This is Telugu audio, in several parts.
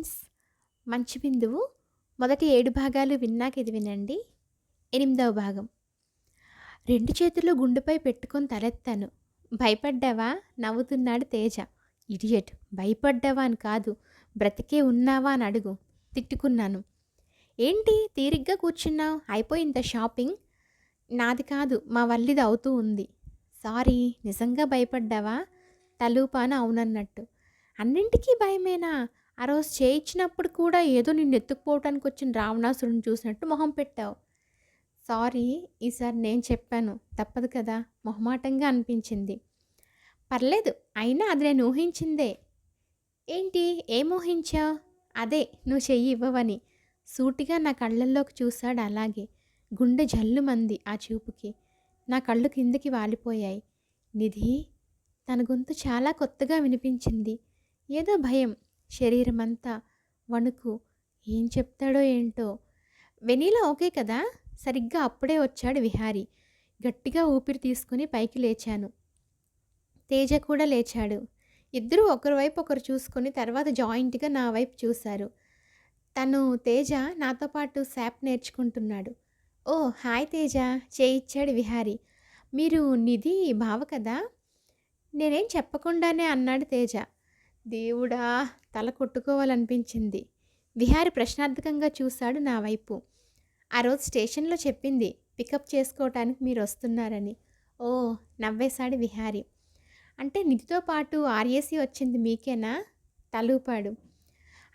ఫ్రెండ్స్, మంచి బిందువు మొదటి 7 భాగాలు విన్నాక ఇది వినండి. 8వ భాగం. 2 చేతులు గుండెపై పెట్టుకొని తలెత్తాను. భయపడ్డావా? నవ్వుతున్నాడు తేజ. ఇడియట్, భయపడ్డావా అని కాదు, బ్రతికే ఉన్నావా అని అడుగు. తిట్టుకున్నాను. ఏంటి తీరిగ్గా కూర్చున్నావు? అయిపోయిందా షాపింగ్? నాది కాదు, మా వల్లిది అవుతూ ఉంది. సారీ, నిజంగా భయపడ్డావా? తలూపాను అవునన్నట్టు. అన్నింటికీ భయమేనా? ఆ రోజు చేయించినప్పుడు కూడా ఏదో నిన్ను ఎత్తుకుపోవటానికి వచ్చిన రావణాసురుని చూసినట్టు మొహం పెట్టావు. సారీ, ఈసారి నేను చెప్పాను, తప్పదు కదా, మొహమాటంగా అనిపించింది. పర్లేదు, అయినా అది నేను ఊహించిందే. ఏంటి, ఏం ఊహించావు? అదే, నువ్వు చెయ్యి ఇవ్వవని. సూటిగా నా కళ్ళల్లోకి చూశాడు. అలాగే గుండె జల్లుమంది ఆ చూపుకి. నా కళ్ళు కిందకి వాలిపోయాయి. నిధి. తన గొంతు చాలా కొత్తగా వినిపించింది. ఏదో భయం, శరీరమంతా వణుకు. ఏం చెప్తాడో ఏంటో. వెనీలా ఓకే కదా? సరిగ్గా అప్పుడే వచ్చాడు విహారీ. గట్టిగా ఊపిరి తీసుకుని పైకి లేచాను. తేజ కూడా లేచాడు. ఇద్దరూ ఒకరి వైపు ఒకరు చూసుకొని తర్వాత జాయింట్గా నా వైపు చూశారు. తను తేజ నాతో పాటు శాప్ నేర్చుకుంటున్నాడు. ఓ హాయ్ తేజ, చేయిచ్చాడు విహారీ. మీరు నిధి బావ కదా? నేనేం చెప్పకుండానే అన్నాడు తేజ. దేవుడా, తల కొట్టుకోవాలనిపించింది. విహారీ ప్రశ్నార్థకంగా చూశాడు నా వైపు. ఆ రోజు స్టేషన్లో చెప్పింది పికప్ చేసుకోవటానికి మీరు వస్తున్నారని. ఓ నవ్వేశాడు విహారీ. అంటే నిధితో పాటు ఆర్ఏసీ వచ్చింది మీకేనా? తలూపాడు.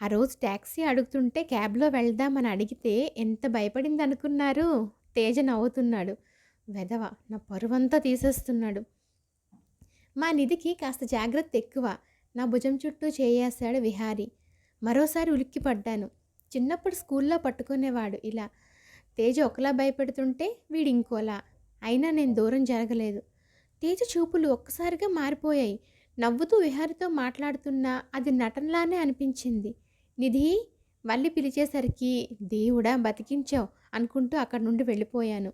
ఆ రోజు ట్యాక్సీ అడుగుతుంటే క్యాబ్లో వెళ్దామని అడిగితే ఎంత భయపడింది అనుకున్నారు? తేజ నవ్వుతున్నాడు. వెధవ, నా పరువంతా తీసేస్తున్నాడు. మా నిధికి కాస్త జాగ్రత్త ఎక్కువ. నా భుజం చుట్టూ చేయేశాడు విహారీ. మరోసారి ఉలిక్కిపడ్డాను. చిన్నప్పుడు స్కూల్లో పట్టుకునేవాడు ఇలా. తేజ ఒకలా భయపెడుతుంటే వీడు ఇంకోలా. అయినా నేను దూరం జరగలేదు. తేజ చూపులు ఒక్కసారిగా మారిపోయాయి. నవ్వుతూ విహారీతో మాట్లాడుతున్నా అది నటనలానే అనిపించింది. నిధి మళ్ళీ పిలిచేసరికి దేవుడా బతికించావు అనుకుంటూ అక్కడి నుండి వెళ్ళిపోయాను.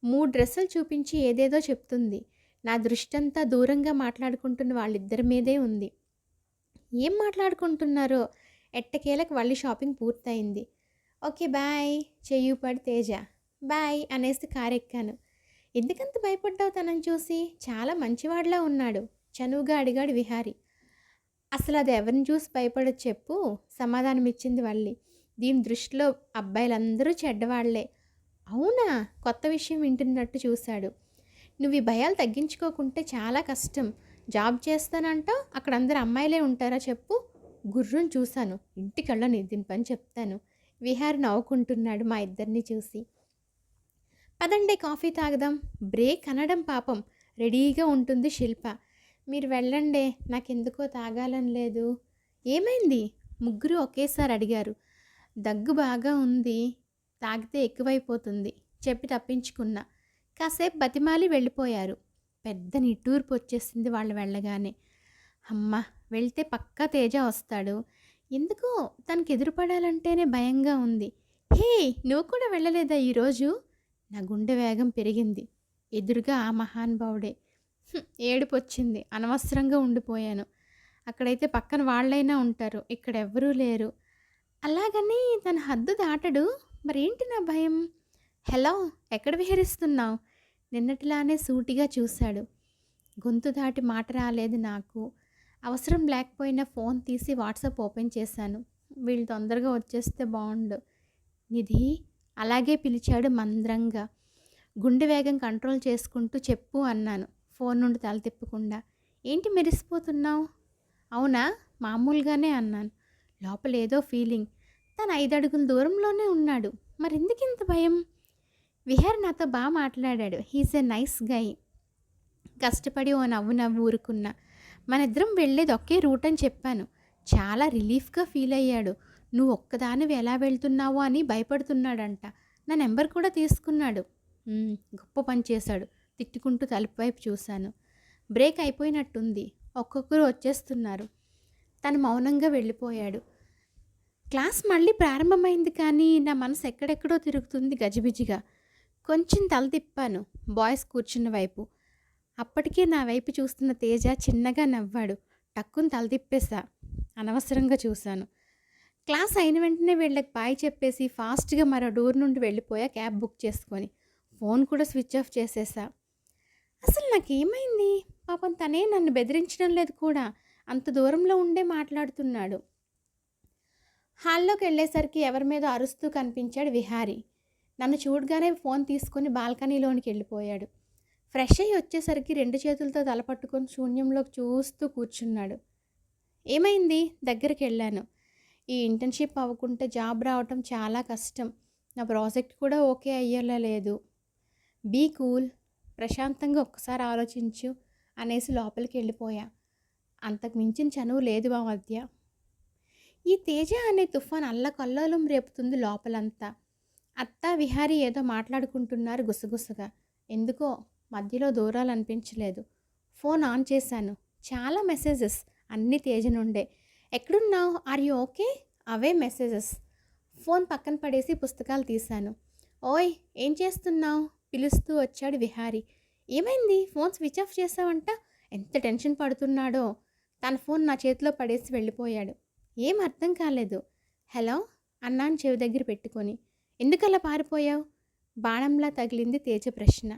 3 డ్రెస్సులు చూపించి ఏదేదో చెప్తుంది. నా దృష్టంతా దూరంగా మాట్లాడుకుంటున్న వాళ్ళిద్దరి మీదే ఉంది. ఏం మాట్లాడుకుంటున్నారో. ఎట్టకేలకు మళ్ళీ షాపింగ్ పూర్తయింది. ఓకే బాయ్, చెయ్యూపాడు తేజ. బాయ్ అనేసి కారెక్కాను. ఎందుకంత భయపడ్డావు తనని చూసి? చాలా మంచివాడిలా ఉన్నాడు, చనువుగా అడిగాడు విహారీ. అసలు అది ఎవరిని చూసి భయపడదు చెప్పు, సమాధానం ఇచ్చింది వల్లి. దీని దృష్టిలో అబ్బాయిలందరూ చెడ్డవాళ్లే. అవునా? కొత్త విషయం వింటున్నట్టు చూశాడు. నువ్వు ఈ భయాలు తగ్గించుకోకుంటే చాలా కష్టం. జాబ్ చేస్తానంటావు, అక్కడ అందరు అమ్మాయిలే ఉంటారా చెప్పు? గుర్రుని చూశాను, ఇంటికెళ్ళని దీని పని చెప్తాను. విహారీ నవ్వుకుంటున్నాడు మా ఇద్దరిని చూసి. పదండే కాఫీ తాగదాం. బ్రేక్ అనడం పాపం, రెడీగా ఉంటుంది శిల్ప. మీరు వెళ్ళండే, నాకెందుకో తాగాలని లేదు. ఏమైంది? ముగ్గురు ఒకేసారి అడిగారు. దగ్గు బాగా ఉంది, తాగితే ఎక్కువైపోతుంది చెప్పి తప్పించుకున్నా. కాసేపు బతిమాలి వెళ్ళిపోయారు. పెద్ద నిట్టూర్పు వచ్చేసింది వాళ్ళు వెళ్ళగానే. అమ్మ, వెళ్తే పక్కా తేజ వస్తాడు. ఎందుకో తనకి ఎదురుపడాలంటేనే భయంగా ఉంది. హే, నువ్వు కూడా వెళ్ళలేదా ఈరోజు? నా గుండె వేగం పెరిగింది. ఎదురుగా ఆ మహానుభావుడే. ఏడుపు వచ్చింది. అనవసరంగా ఉండిపోయాను. అక్కడైతే పక్కన వాళ్ళైనా ఉంటారు, ఇక్కడ ఎవ్వరూ లేరు. అలాగని తన హద్దు దాటడు. మరేంటి నా భయం? హలో, ఎక్కడ విహరిస్తున్నావు? నిన్నటిలానే సూటిగా చూశాడు. గొంతు దాటి మాట రాలేదు నాకు. అవసరం లేకపోయినా ఫోన్ తీసి వాట్సాప్ ఓపెన్ చేశాను. వీళ్ళు తొందరగా వచ్చేస్తే బాగుండు. నిధి అలాగే పిలిచాడు మంద్రంగా. గుండె వేగం కంట్రోల్ చేసుకుంటూ చెప్పు అన్నాను ఫోన్ నుండి తల తిప్పకుండా. ఏంటి మెరిసిపోతున్నావు? అవునా, మామూలుగానే అన్నాను. లోపల ఏదో ఫీలింగ్. తను 5 అడుగుల దూరంలోనే ఉన్నాడు, మరెందుకు ఇంత భయం? విహార్ నాతో బాగా మాట్లాడాడు. He's a nice guy. కష్టపడి ఓ నవ్వు ఊరుకున్నా. మనిద్దరం వెళ్ళేది ఒకే రూట్ అని చెప్పాను. చాలా రిలీఫ్గా ఫీల్ అయ్యాడు. నువ్వు ఒక్కదానివి ఎలా వెళ్తున్నావో అని భయపడుతున్నాడంట. నా నెంబర్ కూడా తీసుకున్నాడు. గొప్ప పని చేశాడు. తిట్టుకుంటూ తలుపు వైపు చూశాను. బ్రేక్ అయిపోయినట్టుంది, ఒక్కొక్కరు వచ్చేస్తున్నారు. తను మౌనంగా వెళ్ళిపోయాడు. క్లాస్ మళ్ళీ ప్రారంభమైంది, కానీ నా మనసు ఎక్కడెక్కడో తిరుగుతుంది గజిబిజిగా. కొంచెం తల తిప్పాను బాయ్స్ కూర్చున్న వైపు. అప్పటికే నా వైపు చూస్తున్న తేజ చిన్నగా నవ్వాడు. టక్కుని తల తిప్పేశా. అనవసరంగా చూశాను. క్లాస్ అయిన వెంటనే వీళ్ళకి బాయ్ చెప్పేసి ఫాస్ట్‌గా మరో డోర్ నుండి వెళ్ళిపోయా క్యాబ్ బుక్ చేసుకొని. ఫోన్ కూడా స్విచ్ ఆఫ్ చేసేసా. అసలు నాకేమైంది? పాపం తనే నన్ను బెదిరించడం లేదు కూడా. అంత దూరంలో ఉండే మాట్లాడుతున్నాడు. హాల్లోకెళ్ళేసరికి ఎవరి మీదో అరుస్తూ కనిపించాడు విహారీ. నన్ను చూడగానే ఫోన్ తీసుకొని బాల్కనీలోనికెళ్ళిపోయాడు. ఫ్రెష్ అయ్యి వచ్చేసరికి 2 చేతులతో తల పట్టుకొని శూన్యంలోకి చూస్తూ కూర్చున్నాడు. ఏమైంది? దగ్గరికెళ్ళాను. ఈ ఇంటర్న్‌షిప్ అవ్వకుంటే జాబ్ రావటం చాలా కష్టం. నా ప్రాజెక్ట్ కూడా ఓకే అయ్యేలా లేదు. Be cool. ప్రశాంతంగా ఒక్కసారి ఆలోచించు అనేసి లోపలికెళ్ళిపోయా. అంతకు మించిన చనువు లేదు మా మధ్య. ఈ తేజ అనే తుఫాన్ అల్లకల్లోలం రేపుతుంది లోపలంతా. అత్త, విహారీ ఏదో మాట్లాడుకుంటున్నారు గుసగుసగా. ఎందుకో మధ్యలో దూరాలనిపించలేదు. ఫోన్ ఆన్ చేశాను. చాలా మెసేజెస్. అన్నీ తేజ నుండే. ఎక్కడున్నావు? Are you okay? అవే మెసేజెస్. ఫోన్ పక్కన పడేసి పుస్తకాలు తీశాను. ఓయ్, ఏం చేస్తున్నావు? పిలుస్తూ వచ్చాడు విహారీ. ఏమైంది? ఫోన్ స్విచ్ ఆఫ్ చేసావంట? ఎంత టెన్షన్ పడుతున్నాడో. తన ఫోన్ నా చేతిలో పడేసి వెళ్ళిపోయాడు. ఏం అర్థం కాలేదు. హలో అన్నాను చెవి దగ్గర పెట్టుకొని. ఎందుకలా పారిపోయావు? బాణంలా తగిలింది తేజ ప్రశ్న.